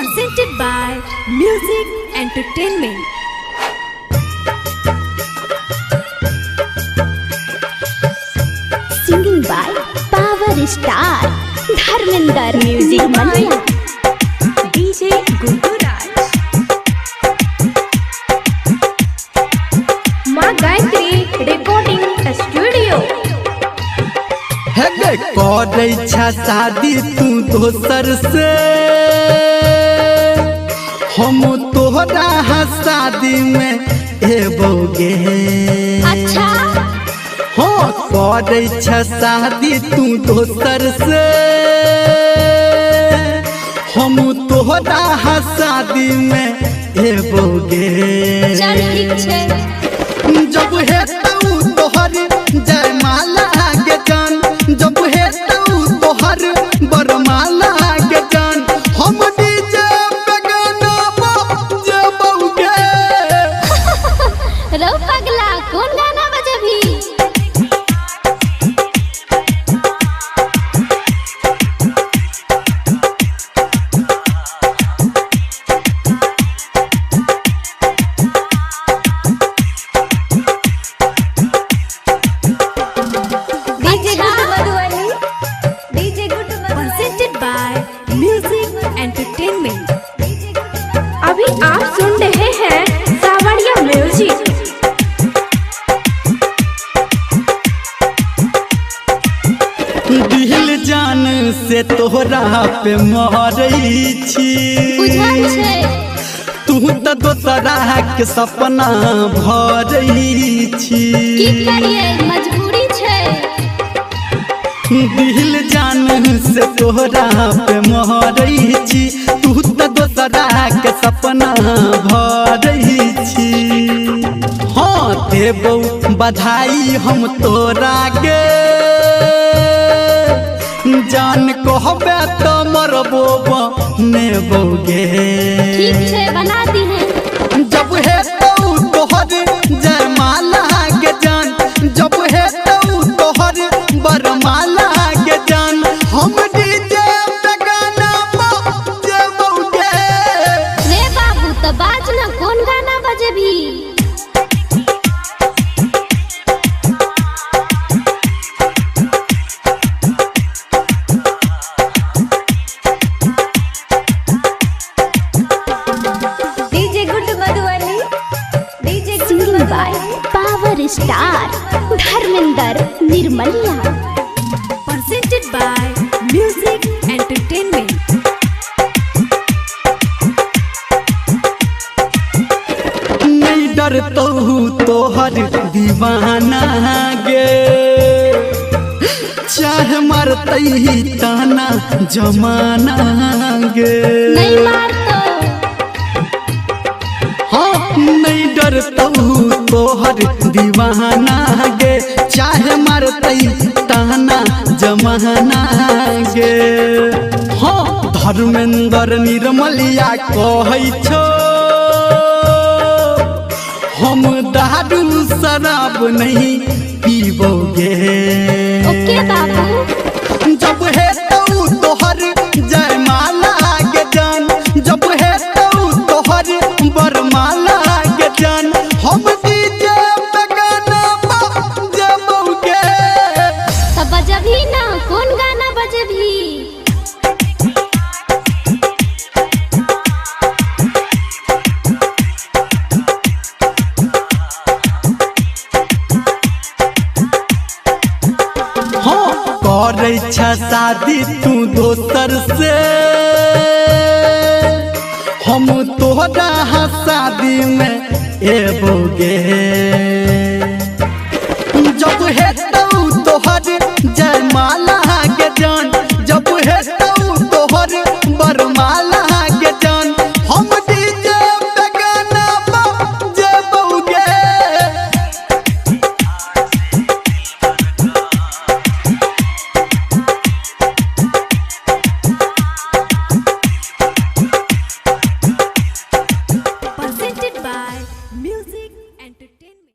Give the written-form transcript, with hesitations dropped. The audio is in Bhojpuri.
presented by Music Entertainment. Singing by Power Star Dharmender Music by Mania. DJ Gundu Raj. माँ गायत्री रिकॉर्डिंग स्टूडियो। हेगे करे छा शादी तू दोसर से, हम तोहरा शादी में एबोगे। अच्छा हो करे छा शादी तू दोसर से, हम तोहरा शादी में एबोगे। चल ठीक छे। जब है तोहर जयमाला के जान, जब है तोहर बरमाला के जान, हम डीजे पे गाना बजाबोगे। रो पगला कौन गाना बजे भी। Presented by Music Entertainment. अभी आप सुन रहे हैं सावरिया म्यूजिक। दिल जान से तोहरा पे मरई छी, बुझल छे। तू तो दोसरा के सपना भरई छी। की करिए मजबूरी छे। दिल जान से तोहरा पे मरई छी, तू तो दोसरा के सपना भरई छी। हाँ देबो बधाई हम तोरा के, जान कहबे तो मरबो बनेबोगे। ठीक छे बना दी है। जब है तोहर जयमाला के जान, जब है तोहर बरमाला के जान, हम डीजे पे गाना बजाबोगे। रे बाबू तो बाज ना कौन गाना बजे भी। DJ Guddu Madhubani. DJ Singing by Power Star Dharmender Nirmaliya. Presented by Music Entertainment. नहीं डरतो तोहर दीवाना गे, चाहे मरतई ताना जमाना गे। नहीं मार तो हाँ नहीं डरतो तोहर दीवाना गे, चाहे मरतई ताना जमाना गे। हाँ धर्मेंद्र निर्मलिया कहै छो, हम दारू शराब नहीं पीबोगे। ओके बाबू। जब है तोहर जयमाला के जान, जब है तोहर बरमाला के जान, हम डीजे पे गाना बजाबोगे। तो बजे भी ना कौन गाना बजे भी। हाँ करे छा शादी तू दोसर से, हम तोहरा शादी में एबोगे। जब है